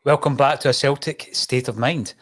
Welcome back to A Celtic State of Mind.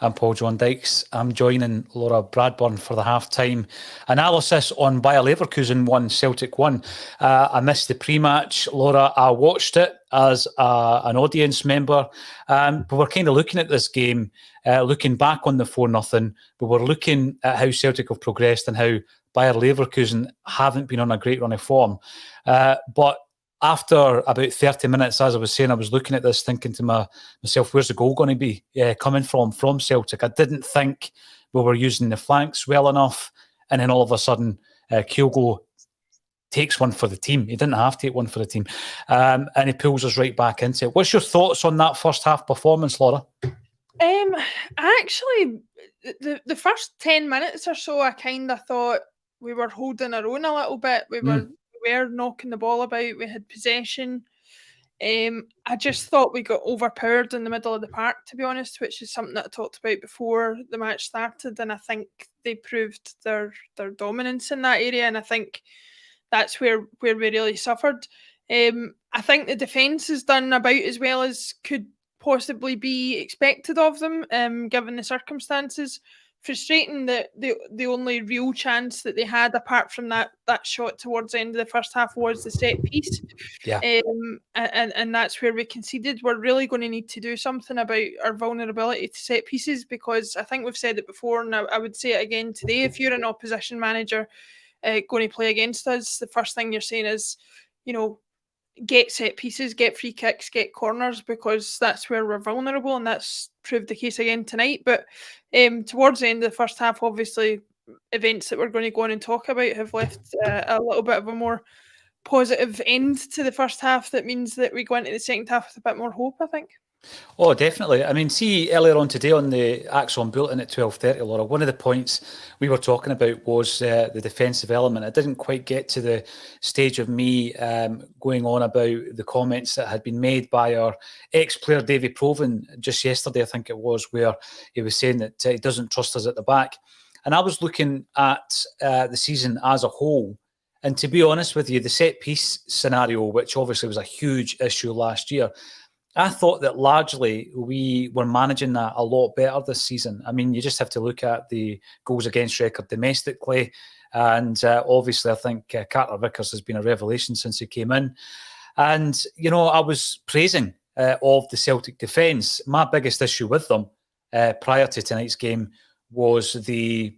I'm Paul John Dykes. I'm joining Laura Bradburn for the half-time analysis on Bayer Leverkusen 1, Celtic 1. I missed the pre-match. Laura, I watched it as an audience member. But we're kind of looking at this game, looking back on the 4-0, but we're looking at how Celtic have progressed and how Bayer Leverkusen haven't been on a great run of form. But after about 30 minutes, as I was saying, I was looking at this thinking to myself, where's the goal going to be coming from Celtic? I didn't think we were using the flanks well enough. And then all of a sudden, Kyogo takes one for the team. He didn't have to take one for the team. And he pulls us right back into it. What's your thoughts on that first half performance, Laura? Actually, the first 10 minutes or so, I kind of thought we were holding our own a little bit. We were knocking the ball about. We had possession. I just thought we got overpowered in the middle of the park, to be honest, which is something that I talked about before the match started, and I think they proved their dominance in that area, and I think that's where we really suffered. I think the defence has done about as well as could possibly be expected of them, given the circumstances. Frustrating that the only real chance that they had, apart from that shot towards the end of the first half, was the set piece. Yeah. And that's where we conceded. We're really going to need to do something about our vulnerability to set pieces, because I think we've said it before, and I would say it again today. If you're an opposition manager going to play against us, the first thing you're saying is, get set pieces, get free kicks, get corners, because that's where we're vulnerable, and that's proved the case again tonight. But towards the end of the first half, obviously, events that we're going to go on and talk about have left a little bit of a more positive end to the first half. That means that we go into the second half with a bit more hope, I think. Oh, definitely. I mean, see, earlier on today on the ACSOM Bulletin at 12:30, Laura, one of the points we were talking about was the defensive element. I didn't quite get to the stage of me going on about the comments that had been made by our ex-player Davy Provan just yesterday, I think it was, where he was saying that he doesn't trust us at the back. And I was looking at the season as a whole. And to be honest with you, the set-piece scenario, which obviously was a huge issue last year, I thought that largely we were managing that a lot better this season. I mean, you just have to look at the goals against record domestically. And obviously, I think Carter Vickers has been a revelation since he came in. And, I was praising of the Celtic defence. My biggest issue with them prior to tonight's game was the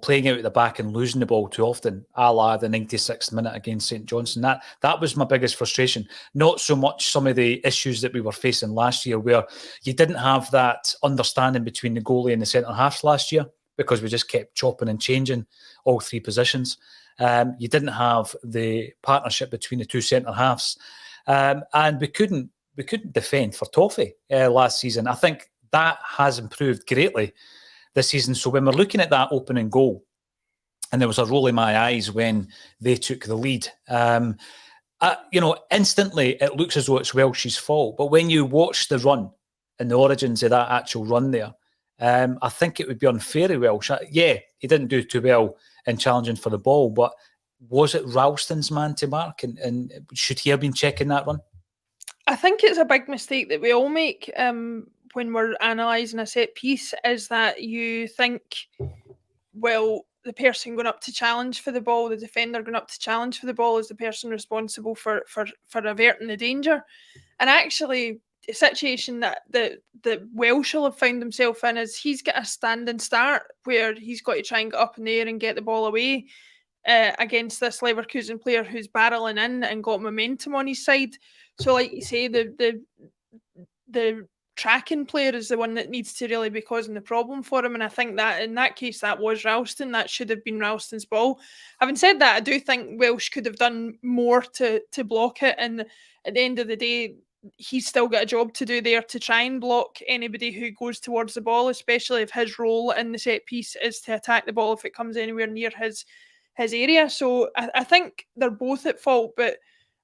playing out at the back and losing the ball too often, a la the 96th minute against St Johnstone. That was my biggest frustration. Not so much some of the issues that we were facing last year, where you didn't have that understanding between the goalie and the centre-halves last year, because we just kept chopping and changing all three positions. You didn't have the partnership between the two centre-halves. And we couldn't defend for toffee last season. I think that has improved greatly this season. So when we're looking at that opening goal, and there was a roll in my eyes when they took the lead, instantly it looks as though it's Welsh's fault. But when you watch the run and the origins of that actual run there, I think it would be unfair to Welsh. Yeah, he didn't do too well in challenging for the ball, but was it Ralston's man to mark? And should he have been checking that run? I think it's a big mistake that we all make when we're analysing a set piece, is that you think, well, the person going up to challenge for the ball, the defender going up to challenge for the ball, is the person responsible for averting the danger. And actually, the situation that Welsh will have found himself in is he's got a standing start where he's got to try and get up in the air and get the ball away against this Leverkusen player who's barreling in and got momentum on his side. So, like you say, the tracking player is the one that needs to really be causing the problem for him. And I think that in that case, that was Ralston. That should have been Ralston's ball. Having said that, I do think Welsh could have done more to block it. And at the end of the day, he's still got a job to do there to try and block anybody who goes towards the ball, especially if his role in the set piece is to attack the ball if it comes anywhere near his area. So I think they're both at fault, but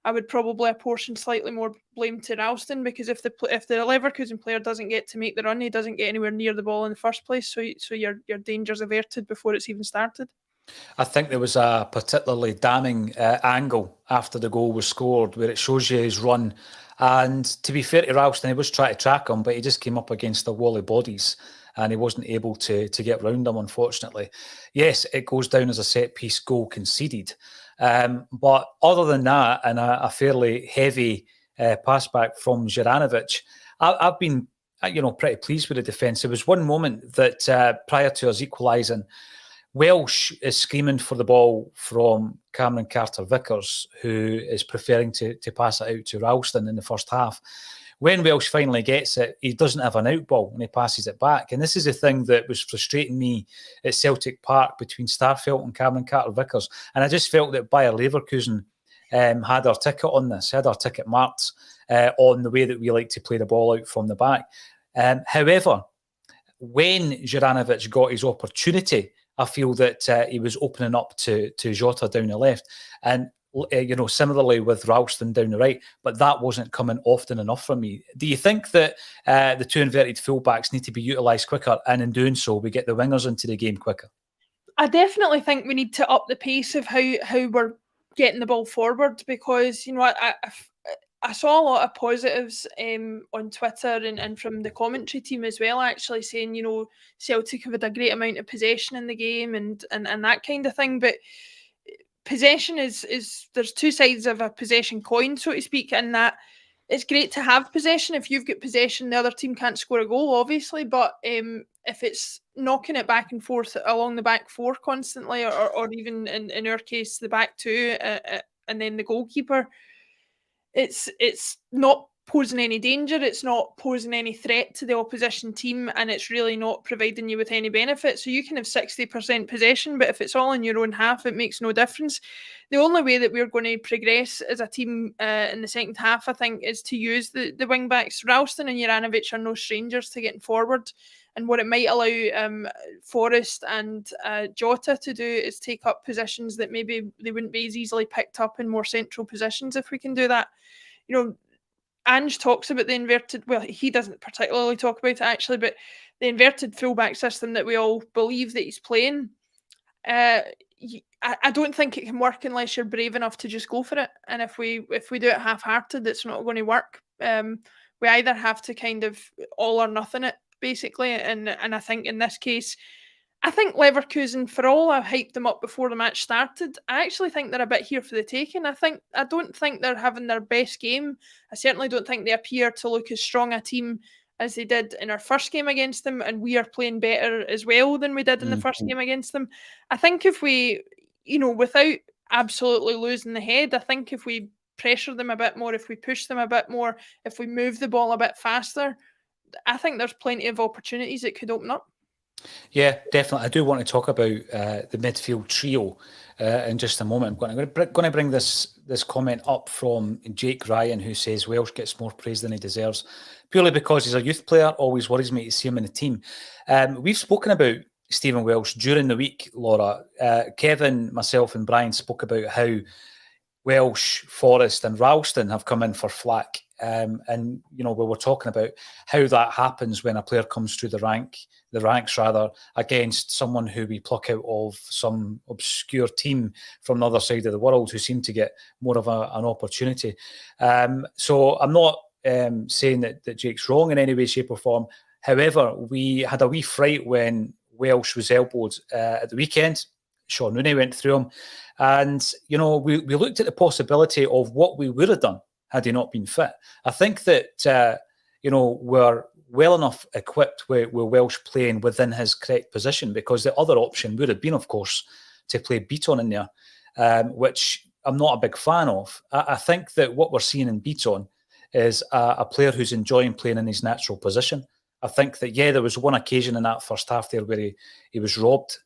I would probably apportion slightly more blame to Ralston, because if the Leverkusen player doesn't get to make the run, he doesn't get anywhere near the ball in the first place. So your danger's averted before it's even started. I think there was a particularly damning angle after the goal was scored, where it shows you his run And to be fair to Ralston, he was trying to track him, but he just came up against a wall of bodies and he wasn't able to get round them, unfortunately. Yes, it goes down as a set-piece goal conceded. But other than that, and a fairly heavy pass back from Juranovic, I've been pretty pleased with the defence. There was one moment that prior to us equalising, Welsh is screaming for the ball from Cameron Carter-Vickers, who is preferring to pass it out to Ralston in the first half. When Welsh finally gets it, he doesn't have an out ball and he passes it back. And this is the thing that was frustrating me at Celtic Park between Starfelt and Cameron Carter-Vickers. And I just felt that Bayer Leverkusen had our ticket on this, had our ticket marked on the way that we like to play the ball out from the back. However, when Juranovic got his opportunity, I feel that he was opening up to Jota down the left. And similarly with Ralston down the right, but that wasn't coming often enough for me. Do you think that the two inverted fullbacks need to be utilised quicker, and in doing so, we get the wingers into the game quicker? I definitely think we need to up the pace of how we're getting the ball forward, because I saw a lot of positives on Twitter and from the commentary team as well, actually saying, Celtic have had a great amount of possession in the game and that kind of thing, but possession is there's two sides of a possession coin, so to speak, and that it's great to have possession. If you've got possession, the other team can't score a goal, obviously, but if it's knocking it back and forth along the back four constantly, or even in our case the back two, and then the goalkeeper, it's not posing any danger, it's not posing any threat to the opposition team, and it's really not providing you with any benefit. So you can have 60% possession, but if it's all in your own half, it makes no difference. The only way that we're going to progress as a team in the second half, I think, is to use the wing backs. Ralston and Juranovic are no strangers to getting forward, and what it might allow Forrest and Jota to do is take up positions that maybe they wouldn't be as easily picked up in more central positions. If we can do that, Ange talks about the inverted, well, he doesn't particularly talk about it actually, but the inverted fullback system that we all believe that he's playing, I don't think it can work unless you're brave enough to just go for it. And if we do it half-hearted, it's not going to work. We either have to kind of all or nothing it, basically. And I think in this case, I think Leverkusen, for all I hyped them up before the match started, I actually think they're a bit here for the taking. I don't think they're having their best game. I certainly don't think they appear to look as strong a team as they did in our first game against them, and we are playing better as well than we did in the first game against them. I think if we, without absolutely losing the head, I think if we pressure them a bit more, if we push them a bit more, if we move the ball a bit faster, I think there's plenty of opportunities it could open up. Yeah, definitely. I do want to talk about the midfield trio in just a moment. I'm going to bring this comment up from Jake Ryan, who says Welsh gets more praise than he deserves, purely because he's a youth player. Always worries me to see him in the team. We've spoken about Stephen Welsh during the week, Laura. Kevin, myself and Brian spoke about how Welsh, Forrest and Ralston have come in for flack. And we were talking about how that happens when a player comes through the ranks against someone who we pluck out of some obscure team from the other side of the world who seem to get more of an opportunity. So I'm not saying that Jake's wrong in any way, shape or form. However, we had a wee fright when Welsh was elbowed at the weekend. Sean Rooney went through him. And, we looked at the possibility of what we would have done had he not been fit. I think that, we're well enough equipped with Welsh playing within his correct position, because the other option would have been, of course, to play Beaton in there, which I'm not a big fan of. I think that what we're seeing in Beaton is a player who's enjoying playing in his natural position. I think that, there was one occasion in that first half there where he was robbed.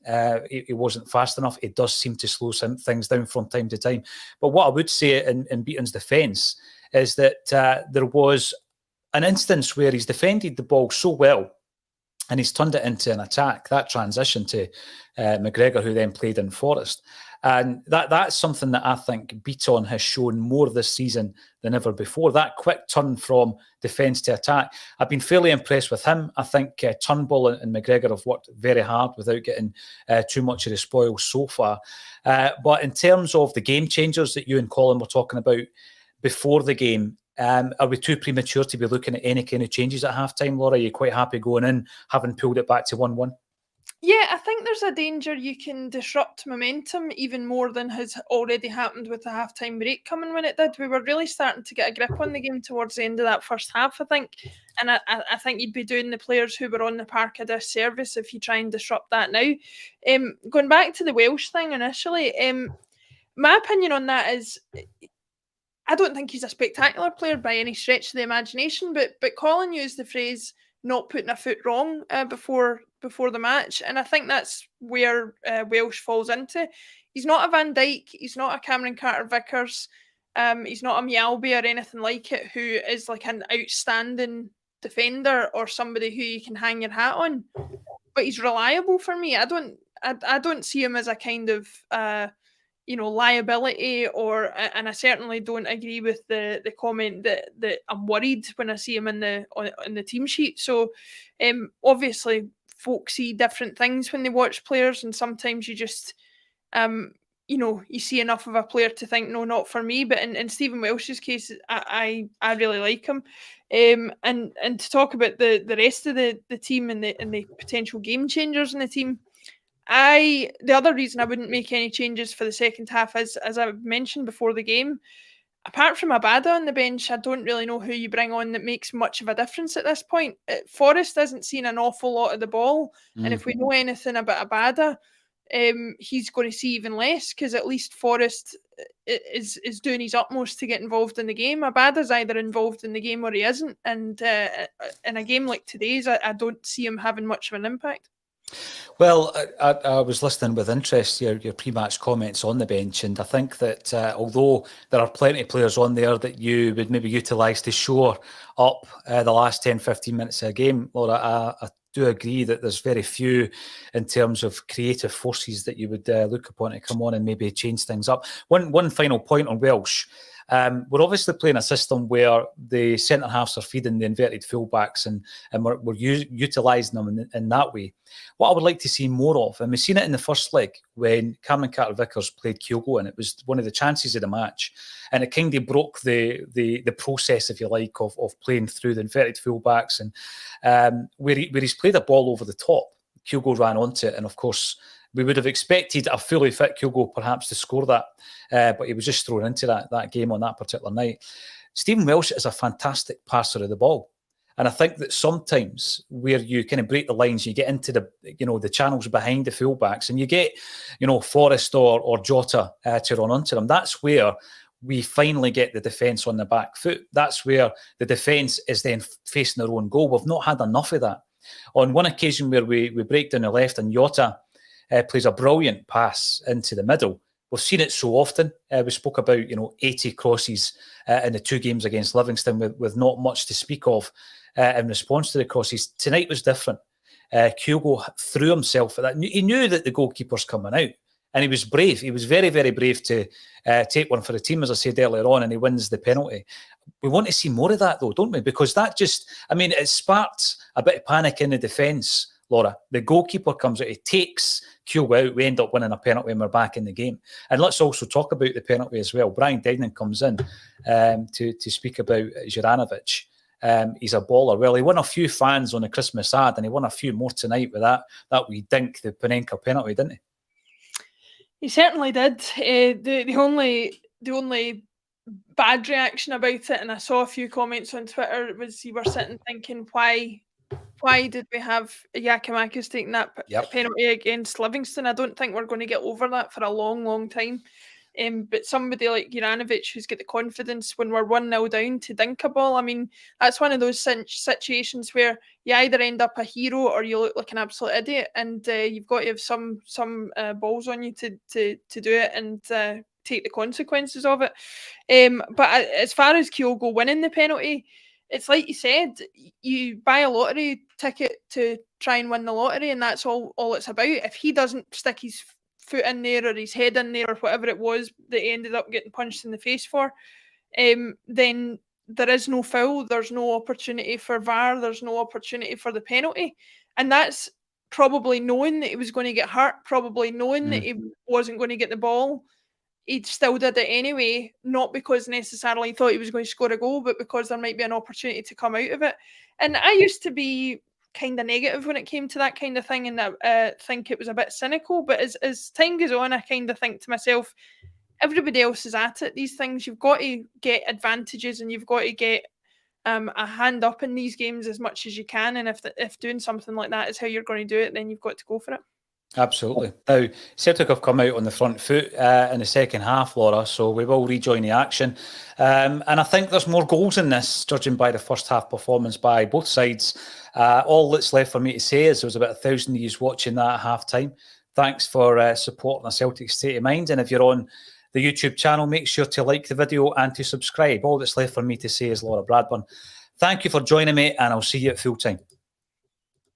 He wasn't fast enough. It does seem to slow some things down from time to time. But what I would say in Beaton's defence is that there was an instance where he's defended the ball so well and he's turned it into an attack, that transition to McGregor, who then played in Forest. And that's something that I think Beaton has shown more this season than ever before. That quick turn from defence to attack. I've been fairly impressed with him. I think Turnbull and McGregor have worked very hard without getting too much of the spoils so far. But in terms of the game changers that you and Colin were talking about before the game, Are we too premature to be looking at any kind of changes at half-time, Laura? Are you quite happy going in, having pulled it back to 1-1? Yeah, I think there's a danger you can disrupt momentum even more than has already happened with the half-time break coming when it did. We were really starting to get a grip on the game towards the end of that first half, I think. And I think you'd be doing the players who were on the park a disservice if you try and disrupt that now. Going back to the Welsh thing initially, my opinion on that is I don't think he's a spectacular player by any stretch of the imagination, but Colin used the phrase not putting a foot wrong before the match, and I think that's where Welsh falls into. He's not a Van Dijk, he's not a Cameron Carter-Vickers, he's not a Mjällby or anything like it, who is like an outstanding defender or somebody who you can hang your hat on. But he's reliable for me. I don't see him as a kind of liability, and I certainly don't agree with the comment that I'm worried when I see him in the team sheet. So obviously folks see different things when they watch players, and sometimes you just you see enough of a player to think, no, not for me. But in Stephen Welsh's case, I really like him. And to talk about the rest of the team and the potential game changers in the team, the other reason I wouldn't make any changes for the second half is, as I mentioned before the game, apart from Abada on the bench, I don't really know who you bring on that makes much of a difference at this point. Forrest hasn't seen an awful lot of the ball, and if we know anything about Abada, he's going to see even less, because at least Forrest is doing his utmost to get involved in the game. Abada's either involved in the game or he isn't, and in a game like today's, I don't see him having much of an impact. Well, I was listening with interest to your pre-match comments on the bench, and I think that although there are plenty of players on there that you would maybe utilise to shore up the last 10, 15 minutes of a game, Laura, I do agree that there's very few in terms of creative forces that you would look upon to come on and maybe change things up. One final point on Welsh. We're obviously playing a system where the centre halves are feeding the inverted fullbacks, and we're utilising them in that way. What I would like to see more of, and we've seen it in the first leg when Cameron Carter-Vickers played Kyogo, and it was one of the chances of the match, and it kind of broke the process, if you like, of playing through the inverted fullbacks, and where he's played a ball over the top, Kyogo ran onto it, and of course we would have expected a fully fit Kyogo perhaps to score that, but he was just thrown into that game on that particular night. Stephen Welsh is a fantastic passer of the ball. And I think that sometimes where you kind of break the lines, you get into the channels behind the fullbacks, and you get, Forrest or Jota to run onto them. That's where we finally get the defence on the back foot. That's where the defence is then facing their own goal. We've not had enough of that. On one occasion where we break down the left and Jota plays a brilliant pass into the middle. We've seen it so often. We spoke about 80 crosses in the 2 games against Livingston with not much to speak of in response to the crosses. Tonight was different. Kyogo threw himself at that. He knew that the goalkeeper's coming out, and he was brave. He was very, very brave to take one for the team, as I said earlier on, and he wins the penalty. We want to see more of that, though, don't we? Because that it sparked a bit of panic in the defence, Laura. The goalkeeper comes out, he takes Kyogo out, we end up winning a penalty and we're back in the game. And let's also talk about the penalty as well. Brian Degnan comes in to speak about Juranovic. He's a baller. Well, he won a few fans on the Christmas ad, and he won a few more tonight with that wee dink, the Panenka penalty, didn't he? He certainly did. The only bad reaction about it, and I saw a few comments on Twitter, was you were sitting thinking, why did we have Giakoumakis taking that penalty against Livingston? I don't think we're going to get over that for a long, long time. But somebody like Juranovic, who's got the confidence when we're 1-0 down to dink a ball, I mean, that's one of those situations where you either end up a hero or you look like an absolute idiot, and you've got to have some balls on you to do it and take the consequences of it. But as far as Kyogo winning the penalty, it's like you said, you buy a lottery ticket to try and win the lottery, and that's all it's about. If he doesn't stick his foot in there or his head in there or whatever it was that he ended up getting punched in the face for, then there is no foul, there's no opportunity for VAR, there's no opportunity for the penalty. And that's probably knowing that he was going to get hurt, probably knowing that he wasn't going to get the ball. he still did it anyway, not because necessarily he thought he was going to score a goal, but because there might be an opportunity to come out of it. And I used to be kind of negative when it came to that kind of thing, and I think it was a bit cynical. But as time goes on, I kind of think to myself, everybody else is at it. These things, you've got to get advantages, and you've got to get a hand up in these games as much as you can. And if doing something like that is how you're going to do it, then you've got to go for it. Absolutely. Now, Celtic have come out on the front foot in the second half, Laura, so we will rejoin the action. And I think there's more goals in this, judging by the first half performance by both sides. All that's left for me to say is there was about 1,000 of you watching that at half-time. Thanks for supporting a Celtic state of mind. And if you're on the YouTube channel, make sure to like the video and to subscribe. All that's left for me to say is Laura Bradburn. Thank you for joining me, and I'll see you at full time.